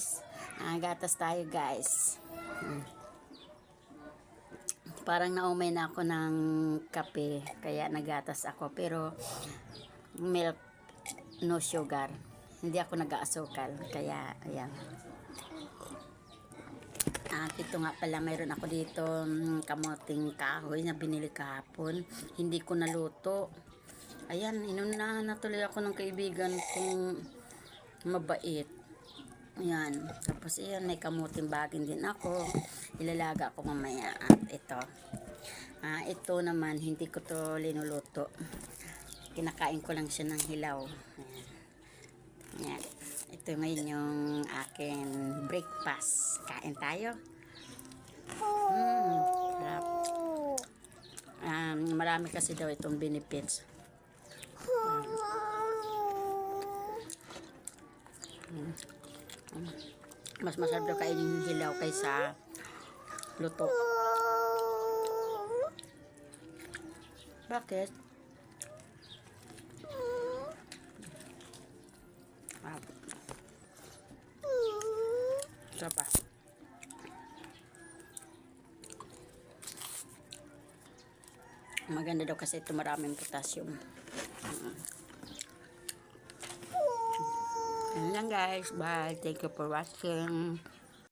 guys. Gatas tayo guys. Parang naumay na ako ng kape, kaya nagatas ako. Pero milk, no sugar. Hindi ako nag-aasukal, kaya ayan. At ito nga pala, mayroon ako dito kamoting kahoy na binili kahapon. Hindi ko naluto. Ayan, inunahan na tuloy ako ng kaibigan kong mabait. Ayan, tapos ayan, may kamuting bagin din ako. Ilalaga ko mamaya. At ito. Ito naman, hindi ko to linuluto. Kinakain ko lang siya ng hilaw. Ayan. Ayan. Ito ngayon yung akin breakfast. Kain tayo. Sarap. Marami kasi daw itong benefits. Mas masarap daw kainin yung hilaw kaysa luto. Bakit? Sarap pa. Maganda daw kasi ito, maraming potassium. Yan lang guys. Bye. Thank you for watching.